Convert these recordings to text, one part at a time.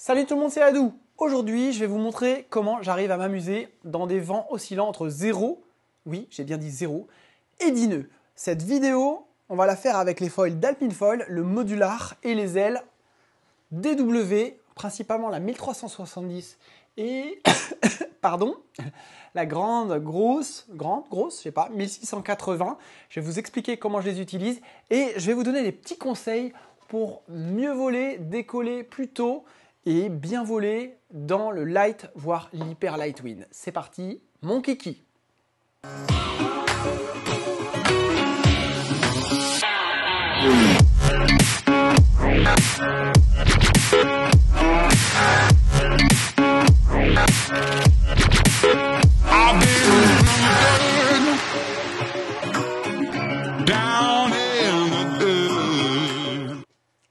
Salut tout le monde, c'est Adou. Aujourd'hui, je vais vous montrer comment j'arrive à m'amuser dans des vents oscillant entre 0, oui, j'ai bien dit 0, et 10 nœuds. Cette vidéo, on va la faire avec les foils d'Alpinefoil, le modular et les ailes DW, principalement la 1370 et pardon, la grosse, je sais pas, 1680. Je vais vous expliquer comment je les utilise et je vais vous donner des petits conseils pour mieux voler, décoller plus tôt et bien voler dans le light, voire l'hyper light wind. C'est parti, mon kiki.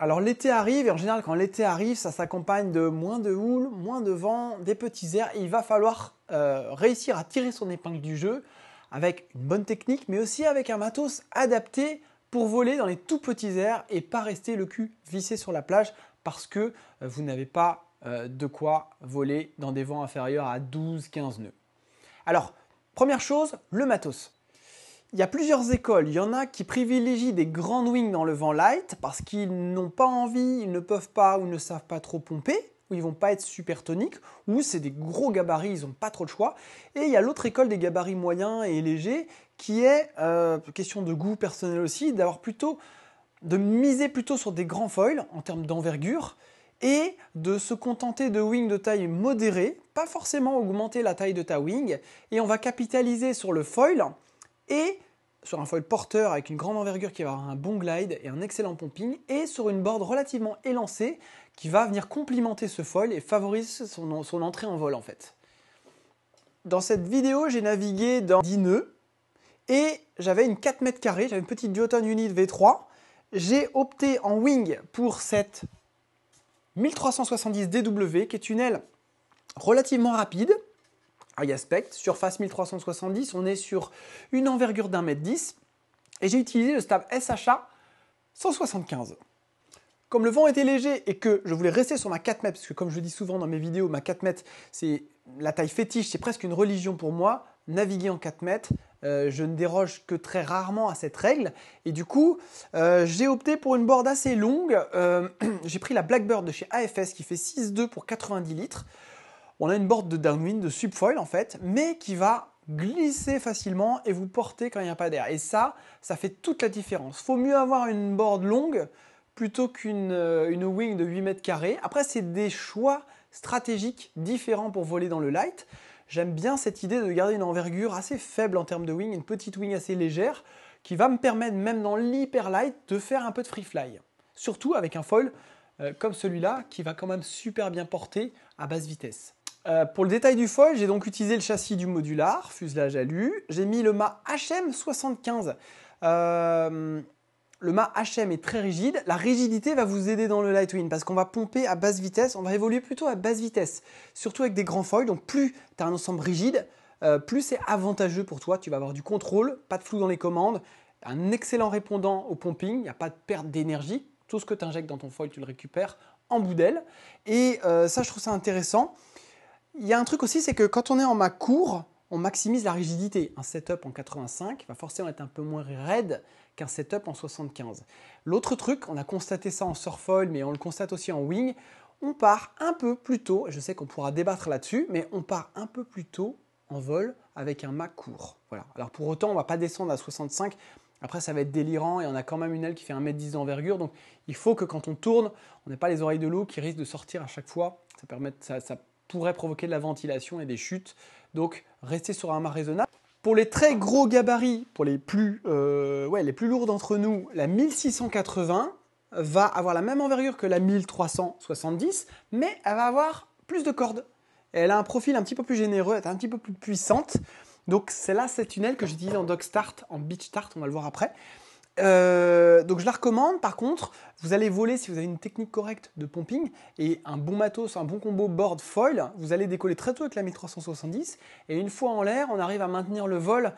Alors l'été arrive et en général quand l'été arrive, ça s'accompagne de moins de houle, moins de vent, des petits airs et il va falloir réussir à tirer son épingle du jeu avec une bonne technique mais aussi avec un matos adapté pour voler dans les tout petits airs et pas rester le cul vissé sur la plage parce que vous n'avez pas de quoi voler dans des vents inférieurs à 12-15 nœuds. Alors, première chose, le matos. Il y a plusieurs écoles, il y en a qui privilégient des grandes wings dans le vent light parce qu'ils n'ont pas envie, ils ne peuvent pas ou ne savent pas trop pomper, ou ils vont pas être super toniques, ou c'est des gros gabarits, ils n'ont pas trop de choix. Et il y a l'autre école des gabarits moyens et légers qui est, question de goût personnel aussi, de miser plutôt sur des grands foils en termes d'envergure et de se contenter de wings de taille modérée, pas forcément augmenter la taille de ta wing, et on va capitaliser sur le foil et sur un foil porteur avec une grande envergure qui va avoir un bon glide et un excellent pumping et sur une board relativement élancée qui va venir complimenter ce foil et favoriser son entrée en vol en fait. Dans cette vidéo, j'ai navigué dans 10 nœuds et j'avais une 4 mètres carrés, j'avais une petite Duotone Unit V3. J'ai opté en wing pour cette 1370 DW qui est une aile relativement rapide. High aspect, surface 1370, on est sur une envergure d'1,10 m et j'ai utilisé le stab SHA 175. Comme le vent était léger et que je voulais rester sur ma 4 mètres, parce que comme je le dis souvent dans mes vidéos, ma 4 mètres c'est la taille fétiche, c'est presque une religion pour moi, naviguer en 4 mètres, je ne déroge que très rarement à cette règle et du coup j'ai opté pour une board assez longue, j'ai pris la Blackbird de chez AFS qui fait 6,2 pour 90 litres. On a une board de downwind, de subfoil en fait, mais qui va glisser facilement et vous porter quand il n'y a pas d'air. Et ça fait toute la différence. Il faut mieux avoir une board longue plutôt qu'une wing de 8 mètres carrés. Après, c'est des choix stratégiques différents pour voler dans le light. J'aime bien cette idée de garder une envergure assez faible en termes de wing, une petite wing assez légère, qui va me permettre, même dans l'hyper light, de faire un peu de free fly. Surtout avec un foil comme celui-là, qui va quand même super bien porter à basse vitesse. Pour le détail du foil, j'ai donc utilisé le châssis du modular, fuselage alu. J'ai mis le mât HM75. Le mât HM est très rigide. La rigidité va vous aider dans le light wind parce qu'on va pomper à basse vitesse. On va évoluer plutôt à basse vitesse, surtout avec des grands foils. Donc plus tu as un ensemble rigide, plus c'est avantageux pour toi. Tu vas avoir du contrôle, pas de flou dans les commandes, un excellent répondant au pumping. Il n'y a pas de perte d'énergie. Tout ce que tu injectes dans ton foil, tu le récupères en bout d'aile. Et ça, je trouve ça intéressant. Il y a un truc aussi, c'est que quand on est en mât court, on maximise la rigidité. Un setup en 85 va forcément être un peu moins raide qu'un setup en 75. L'autre truc, on a constaté ça en surfoil, mais on le constate aussi en wing, on part un peu plus tôt, je sais qu'on pourra débattre là-dessus, mais on part un peu plus tôt en vol avec un mât court. Voilà. Alors pour autant, on ne va pas descendre à 65, après ça va être délirant et on a quand même une aile qui fait 1,10 m d'envergure, donc il faut que quand on tourne, on n'ait pas les oreilles de loup qui risquent de sortir à chaque fois, ça pourrait provoquer de la ventilation et des chutes. Donc, restez sur un mât raisonnable. Pour les très gros gabarits, pour les plus lourds d'entre nous, la 1680 va avoir la même envergure que la 1370, mais elle va avoir plus de cordes. Elle a un profil un petit peu plus généreux, elle est un petit peu plus puissante. Donc, celle-là, c'est une aile que j'utilise en dog start, en beach start, on va le voir après. Donc je la recommande. Par contre, vous allez voler si vous avez une technique correcte de pumping et un bon matos, un bon combo board foil, vous allez décoller très tôt avec la 1370 et une fois en l'air, on arrive à maintenir le vol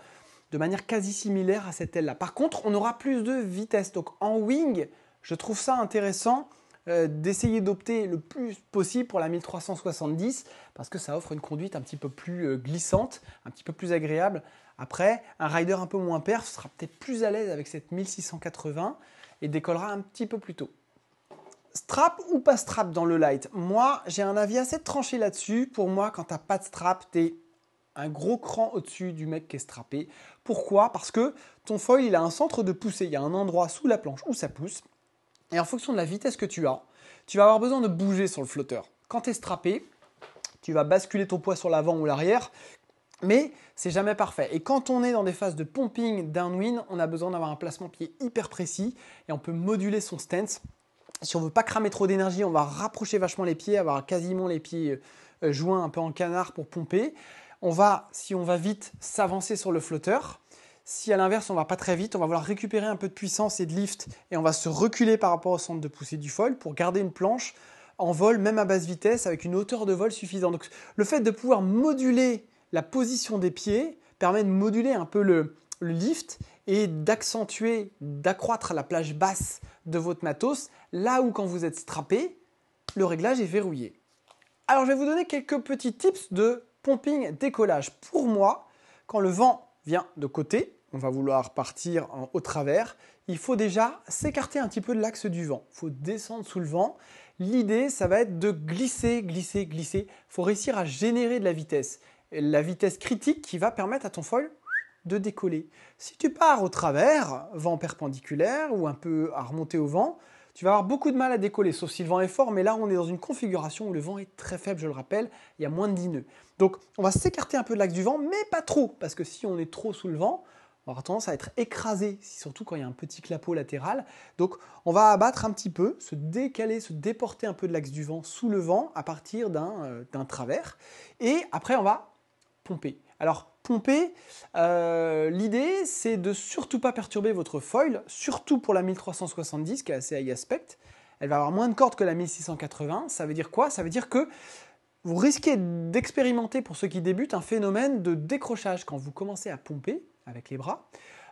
de manière quasi similaire à cette aile-là. Par contre, on aura plus de vitesse. Donc en wing, je trouve ça intéressant d'essayer d'opter le plus possible pour la 1370 parce que ça offre une conduite un petit peu plus glissante, un petit peu plus agréable. Après, un rider un peu moins perf sera peut-être plus à l'aise avec cette 1680 et décollera un petit peu plus tôt. Strap ou pas strap dans le light? Moi, j'ai un avis assez tranché là-dessus. Pour moi, quand tu n'as pas de strap, tu es un gros cran au-dessus du mec qui est strappé. Pourquoi? Parce que ton foil, il a un centre de poussée. Il y a un endroit sous la planche où ça pousse. Et en fonction de la vitesse que tu vas avoir besoin de bouger sur le flotteur. Quand tu es strappé, tu vas basculer ton poids sur l'avant ou l'arrière. Mais c'est jamais parfait. Et quand on est dans des phases de pumping downwind, on a besoin d'avoir un placement pied hyper précis et on peut moduler son stance. Si on ne veut pas cramer trop d'énergie, on va rapprocher vachement les pieds, avoir quasiment les pieds joints un peu en canard pour pomper. Si on va vite, s'avancer sur le flotteur. Si à l'inverse, on ne va pas très vite, on va vouloir récupérer un peu de puissance et de lift et on va se reculer par rapport au centre de poussée du foil pour garder une planche en vol, même à basse vitesse, avec une hauteur de vol suffisante. Donc, le fait de pouvoir moduler la position des pieds permet de moduler un peu le lift et d'accentuer, d'accroître la plage basse de votre matos, là où quand vous êtes strappé, le réglage est verrouillé. Alors je vais vous donner quelques petits tips de pumping décollage. Pour moi, quand le vent vient de côté, on va vouloir partir au travers, il faut déjà s'écarter un petit peu de l'axe du vent. Il faut descendre sous le vent. L'idée, ça va être de glisser, glisser, glisser. Il faut réussir à générer de la vitesse critique qui va permettre à ton foil de décoller. Si tu pars au travers, vent perpendiculaire ou un peu à remonter au vent, tu vas avoir beaucoup de mal à décoller, sauf si le vent est fort, mais là on est dans une configuration où le vent est très faible, je le rappelle, il y a moins de 10 nœuds. Donc on va s'écarter un peu de l'axe du vent, mais pas trop, parce que si on est trop sous le vent, on aura tendance à être écrasé, surtout quand il y a un petit clapot latéral. Donc on va abattre un petit peu, se décaler, se déporter un peu de l'axe du vent sous le vent à partir d'un travers, et après on va pomper. Alors pomper, l'idée c'est de surtout pas perturber votre foil, surtout pour la 1370 qui est assez high aspect. Elle va avoir moins de cordes que la 1680. Ça veut dire quoi? Ça veut dire que vous risquez d'expérimenter pour ceux qui débutent un phénomène de décrochage quand vous commencez à pomper avec les bras.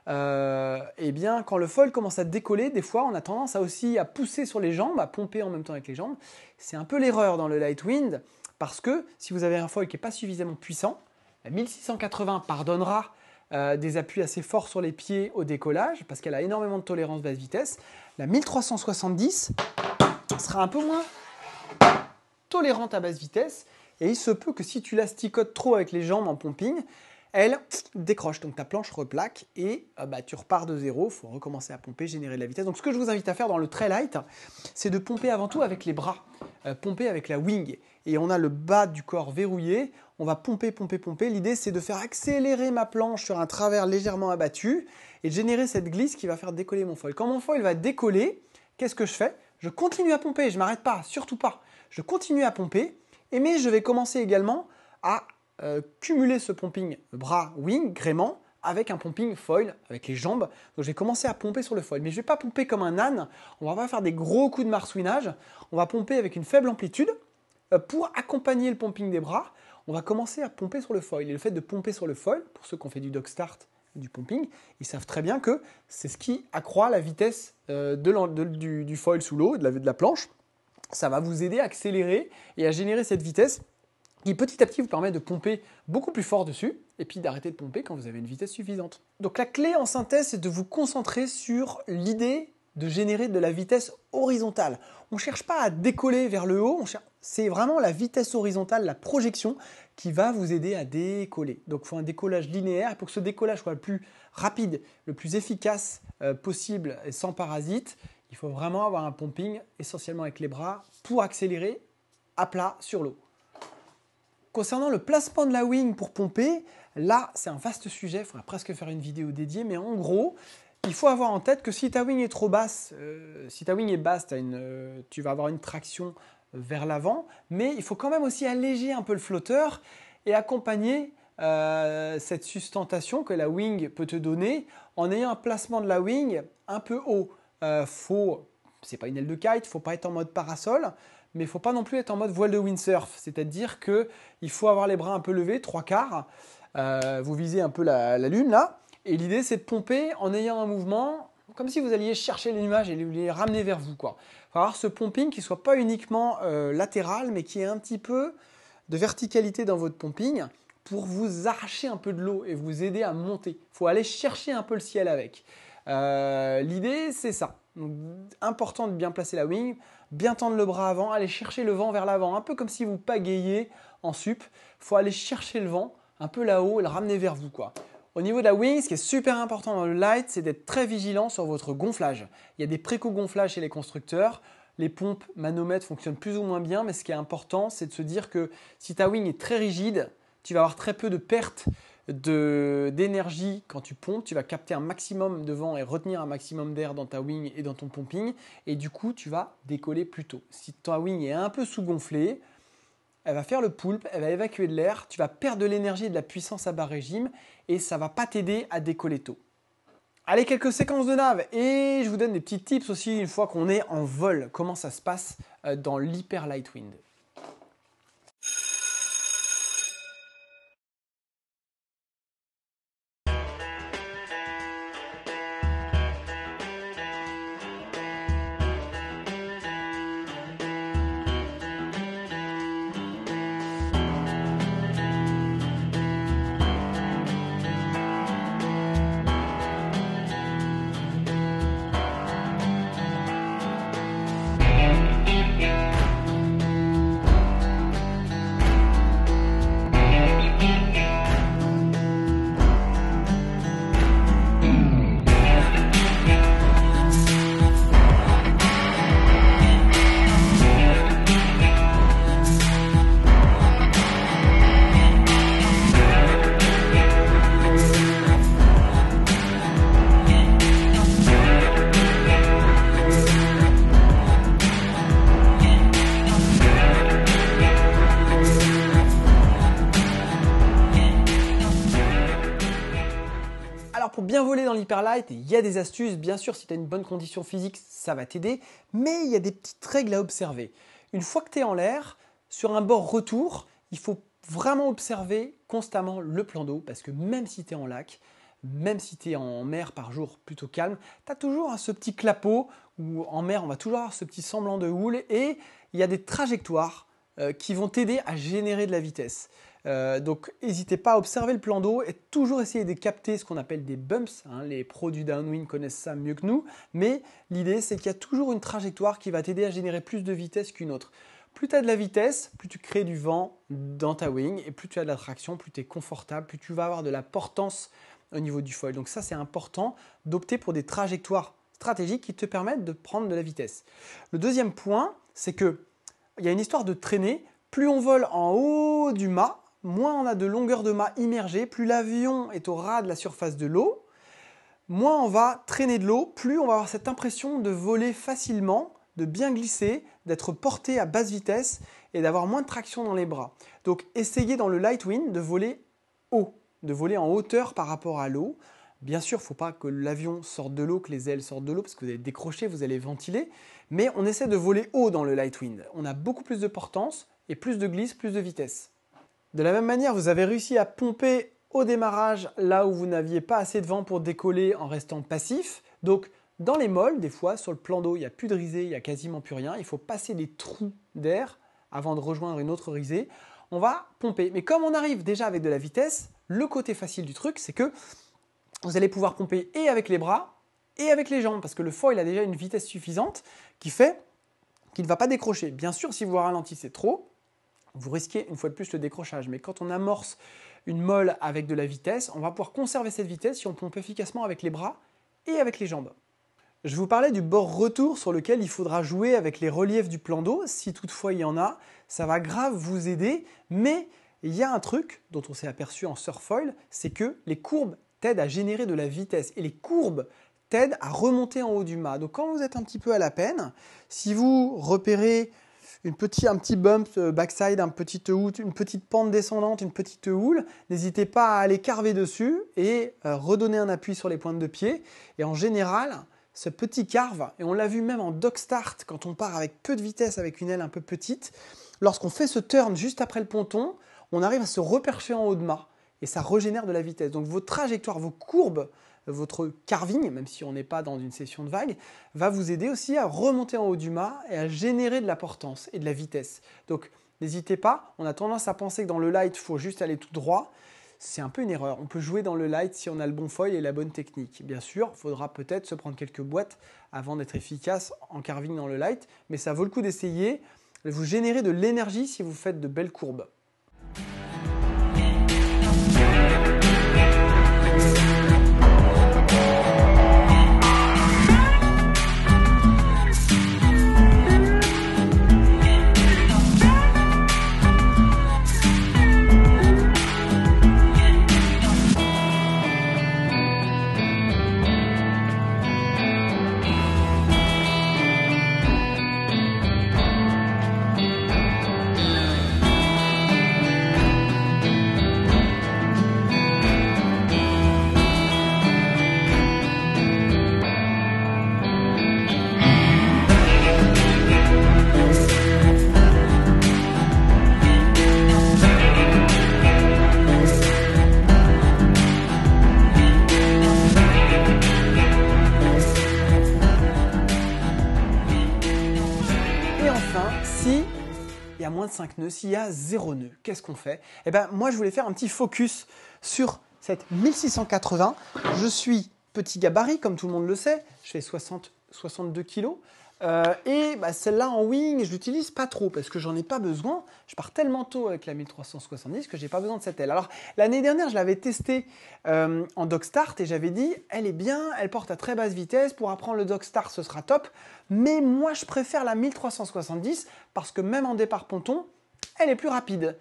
Eh bien, quand le foil commence à décoller, des fois on a tendance aussi à pousser sur les jambes, à pomper en même temps avec les jambes. C'est un peu l'erreur dans le light wind parce que si vous avez un foil qui n'est pas suffisamment puissant, la 1680 pardonnera des appuis assez forts sur les pieds au décollage parce qu'elle a énormément de tolérance basse vitesse. La 1370 sera un peu moins tolérante à basse vitesse et il se peut que si tu l'asticotes trop avec les jambes en pumping, elle décroche, donc ta planche replaque et tu repars de zéro, il faut recommencer à pomper, générer de la vitesse. Donc ce que je vous invite à faire dans le très light, c'est de pomper avant tout avec les bras, pomper avec la wing. Et on a le bas du corps verrouillé, on va pomper, pomper, pomper. L'idée c'est de faire accélérer ma planche sur un travers légèrement abattu et de générer cette glisse qui va faire décoller mon foil. Quand mon foil va décoller, qu'est-ce que je fais? Je continue à pomper, je ne m'arrête pas, surtout pas. Je continue à pomper, mais je vais commencer également à cumuler ce pumping bras-wing, gréement, avec un pumping foil, avec les jambes. Donc je vais commencer à pomper sur le foil. Mais je ne vais pas pomper comme un âne, on ne va pas faire des gros coups de marsouinage, on va pomper avec une faible amplitude. Pour accompagner le pumping des bras, on va commencer à pomper sur le foil. Et le fait de pomper sur le foil, pour ceux qui ont fait du dog start, du pumping, ils savent très bien que c'est ce qui accroît la vitesse du foil sous l'eau, de la planche. Ça va vous aider à accélérer et à générer cette vitesse qui petit à petit vous permet de pomper beaucoup plus fort dessus et puis d'arrêter de pomper quand vous avez une vitesse suffisante. Donc la clé en synthèse, c'est de vous concentrer sur l'idée de générer de la vitesse horizontale. On ne cherche pas à décoller vers le haut, c'est vraiment la vitesse horizontale, la projection qui va vous aider à décoller. Donc il faut un décollage linéaire et pour que ce décollage soit le plus rapide, le plus efficace possible et sans parasite, il faut vraiment avoir un pumping essentiellement avec les bras pour accélérer à plat sur l'eau. Concernant le placement de la wing pour pomper, là c'est un vaste sujet, il faudrait presque faire une vidéo dédiée, mais en gros, il faut avoir en tête que si ta wing est trop basse, si ta wing est basse, tu vas avoir une traction vers l'avant, mais il faut quand même aussi alléger un peu le flotteur et accompagner cette sustentation que la wing peut te donner en ayant un placement de la wing un peu haut. C'est pas une aile de kite, il ne faut pas être en mode parasol, mais il ne faut pas non plus être en mode voile de windsurf, c'est-à-dire qu'il faut avoir les bras un peu levés, 3/4, vous visez un peu la lune là, et l'idée c'est de pomper en ayant un mouvement comme si vous alliez chercher les nuages et les ramener vers vous, quoi. Il faut avoir ce pumping qui ne soit pas uniquement latéral, mais qui ait un petit peu de verticalité dans votre pumping pour vous arracher un peu de l'eau et vous aider à monter. Il faut aller chercher un peu le ciel avec. L'idée, c'est ça. Donc, important de bien placer la wing, bien tendre le bras avant, aller chercher le vent vers l'avant, un peu comme si vous pagayiez en sup. Il faut aller chercher le vent un peu là-haut et le ramener vers vous, quoi. Au niveau de la wing, ce qui est super important dans le light, c'est d'être très vigilant sur votre gonflage. Il y a des préco-gonflages chez les constructeurs. Les pompes manomètres fonctionnent plus ou moins bien, mais ce qui est important, c'est de se dire que si ta wing est très rigide, tu vas avoir très peu de pertes d'énergie quand tu pompes. Tu vas capter un maximum de vent et retenir un maximum d'air dans ta wing et dans ton pumping. Et du coup, tu vas décoller plus tôt. Si ta wing est un peu sous-gonflée, elle va faire le poulpe, elle va évacuer de l'air, tu vas perdre de l'énergie et de la puissance à bas régime et ça ne va pas t'aider à décoller tôt. Allez, quelques séquences de nav et je vous donne des petits tips aussi une fois qu'on est en vol. Comment ça se passe dans l'hyper light wind. Pour bien voler dans l'hyperlight, il y a des astuces. Bien sûr, si tu as une bonne condition physique, ça va t'aider. Mais il y a des petites règles à observer. Une fois que tu es en l'air, sur un bord retour, il faut vraiment observer constamment le plan d'eau. Parce que même si tu es en lac, même si tu es en mer par jour plutôt calme, tu as toujours ce petit clapot. Ou en mer, on va toujours avoir ce petit semblant de houle. Et il y a des trajectoires qui vont t'aider à générer de la vitesse. Donc n'hésitez pas à observer le plan d'eau et toujours essayer de capter ce qu'on appelle des bumps. Les pros du downwind connaissent ça mieux que nous, mais l'idée c'est qu'il y a toujours une trajectoire qui va t'aider à générer plus de vitesse qu'une autre. Plus tu as de la vitesse, plus tu crées du vent dans ta wing et plus tu as de la traction, plus tu es confortable, plus tu vas avoir de la portance au niveau du foil. Donc ça c'est important d'opter pour des trajectoires stratégiques qui te permettent de prendre de la vitesse. Le deuxième point, c'est qu'il y a une histoire de traîner. Plus on vole en haut du mât, moins on a de longueur de mât immergée, plus l'avion est au ras de la surface de l'eau, moins on va traîner de l'eau, plus on va avoir cette impression de voler facilement, de bien glisser, d'être porté à basse vitesse et d'avoir moins de traction dans les bras. Donc essayez dans le light wind de voler haut, de voler en hauteur par rapport à l'eau. Bien sûr, il ne faut pas que l'avion sorte de l'eau, que les ailes sortent de l'eau parce que vous allez décrocher, vous allez ventiler, mais on essaie de voler haut dans le light wind. On a beaucoup plus de portance et plus de glisse, plus de vitesse. De la même manière, vous avez réussi à pomper au démarrage là où vous n'aviez pas assez de vent pour décoller en restant passif. Donc, dans les molles, des fois, sur le plan d'eau, il n'y a plus de risée, il n'y a quasiment plus rien. Il faut passer des trous d'air avant de rejoindre une autre risée. On va pomper. Mais comme on arrive déjà avec de la vitesse, le côté facile du truc, c'est que vous allez pouvoir pomper et avec les bras et avec les jambes parce que le foil a déjà une vitesse suffisante qui fait qu'il ne va pas décrocher. Bien sûr, si vous ralentissez trop, vous risquez une fois de plus le décrochage. Mais quand on amorce une molle avec de la vitesse, on va pouvoir conserver cette vitesse si on pompe efficacement avec les bras et avec les jambes. Je vous parlais du bord retour sur lequel il faudra jouer avec les reliefs du plan d'eau. Si toutefois il y en a, ça va grave vous aider. Mais il y a un truc dont on s'est aperçu en surfoil, c'est que les courbes t'aident à générer de la vitesse. Et les courbes t'aident à remonter en haut du mât. Donc quand vous êtes un petit peu à la peine, si vous repérez un petit bump backside, une petite pente descendante, une petite houle, n'hésitez pas à aller carver dessus et redonner un appui sur les pointes de pied. Et en général, ce petit carve, et on l'a vu même en dog start, quand on part avec peu de vitesse, avec une aile un peu petite, lorsqu'on fait ce turn juste après le ponton, on arrive à se repercher en haut de mât et ça régénère de la vitesse. Donc vos trajectoires, vos courbes votre carving, même si on n'est pas dans une session de vague, va vous aider aussi à remonter en haut du mât et à générer de la portance et de la vitesse. Donc n'hésitez pas, on a tendance à penser que dans le light, il faut juste aller tout droit. C'est un peu une erreur. On peut jouer dans le light si on a le bon foil et la bonne technique. Bien sûr, il faudra peut-être se prendre quelques boîtes avant d'être efficace en carving dans le light, mais ça vaut le coup d'essayer. Vous générez de l'énergie si vous faites de belles courbes. Si il y a moins de 5 nœuds, s'il y a 0 nœud, qu'est-ce qu'on fait? Eh bien, moi, je voulais faire un petit focus sur cette 1680. Je suis petit gabarit, comme tout le monde le sait. Je fais 62 kg. Et celle-là en wing, je l'utilise pas trop parce que j'en ai pas besoin. Je pars tellement tôt avec la 1370 que j'ai pas besoin de cette aile. Alors l'année dernière, je l'avais testée en dog start et j'avais dit, elle est bien, elle porte à très basse vitesse. Pour apprendre le dog start, ce sera top. Mais moi, je préfère la 1370 parce que même en départ ponton, elle est plus rapide.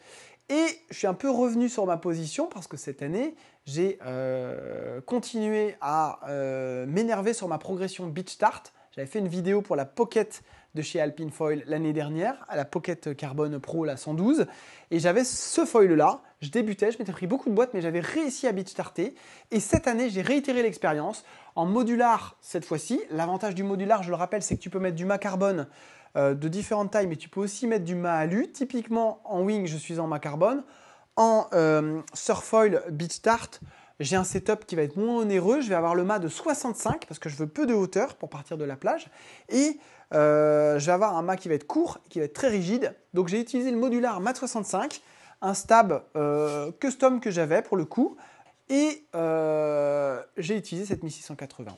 Et je suis un peu revenu sur ma position parce que cette année, j'ai continué à m'énerver sur ma progression beach start. J'avais fait une vidéo pour la Pocket de chez Alpine Foil l'année dernière, à la Pocket Carbone Pro, la 112. Et j'avais ce foil-là. Je débutais, je m'étais pris beaucoup de boîtes, mais j'avais réussi à beach starter. Et cette année, j'ai réitéré l'expérience en modular cette fois-ci. L'avantage du modular, je le rappelle, c'est que tu peux mettre du mât carbone de différentes tailles, mais tu peux aussi mettre du mât alu. Typiquement, en wing, je suis en mât carbone. En Surfoil Beach Start, j'ai un setup qui va être moins onéreux. Je vais avoir le mât de 65 parce que je veux peu de hauteur pour partir de la plage. Et je vais avoir un mât qui va être court, qui va être très rigide. Donc j'ai utilisé le modular mât 65, un stab custom que j'avais pour le coup. Et j'ai utilisé cette 1680.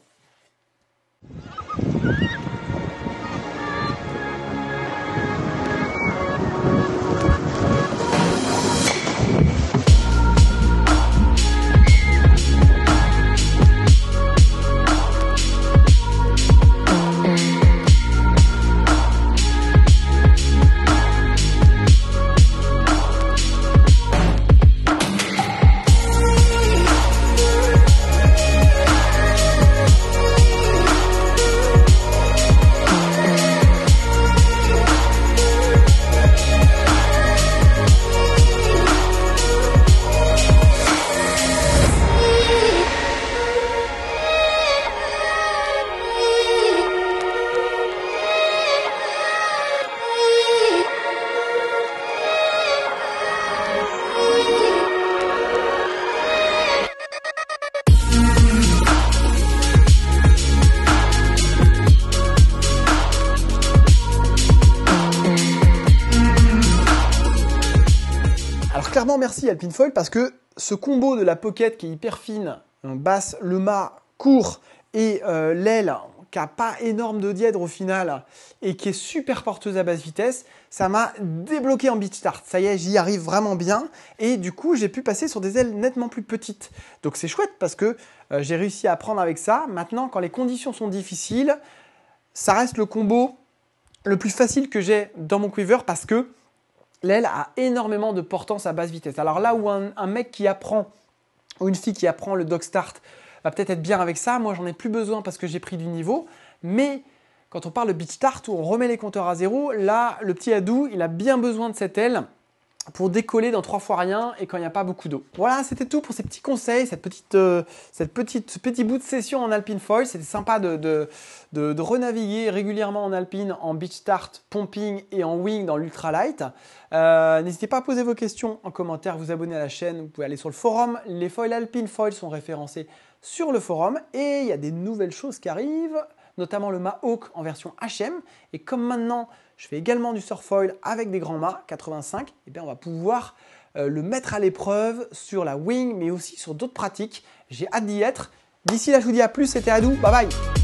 Clairement, merci Alpine Foil parce que ce combo de la Pocket qui est hyper fine, basse, le mât court et l'aile qui n'a pas énorme de dièdre au final et qui est super porteuse à basse vitesse, ça m'a débloqué en beach start. Ça y est, j'y arrive vraiment bien et du coup, j'ai pu passer sur des ailes nettement plus petites. Donc c'est chouette parce que j'ai réussi à apprendre avec ça. Maintenant, quand les conditions sont difficiles, ça reste le combo le plus facile que j'ai dans mon quiver parce que l'aile a énormément de portance à basse vitesse. Alors là où un mec qui apprend, ou une fille qui apprend le dog start, va peut-être être bien avec ça, moi j'en ai plus besoin parce que j'ai pris du niveau. Mais quand on parle de beach start où on remet les compteurs à zéro, là le petit Hadou, il a bien besoin de cette aile pour décoller dans 3 fois rien et quand il n'y a pas beaucoup d'eau. Voilà, c'était tout pour ces petits conseils, ce petit bout de session en Alpine Foil. C'était sympa de renaviguer régulièrement en Alpine, en Beach Start, Pumping et en Wing dans l'Ultralight. N'hésitez pas à poser vos questions en commentaire, vous abonner à la chaîne, vous pouvez aller sur le forum. Les foils Alpine Foil sont référencés sur le forum et il y a des nouvelles choses qui arrivent, notamment le mât Hawk en version HM. Et comme maintenant, je fais également du surfoil avec des grands mâts 85, et bien on va pouvoir le mettre à l'épreuve sur la wing, mais aussi sur d'autres pratiques. J'ai hâte d'y être. D'ici là, je vous dis à plus, c'était Adou, bye bye.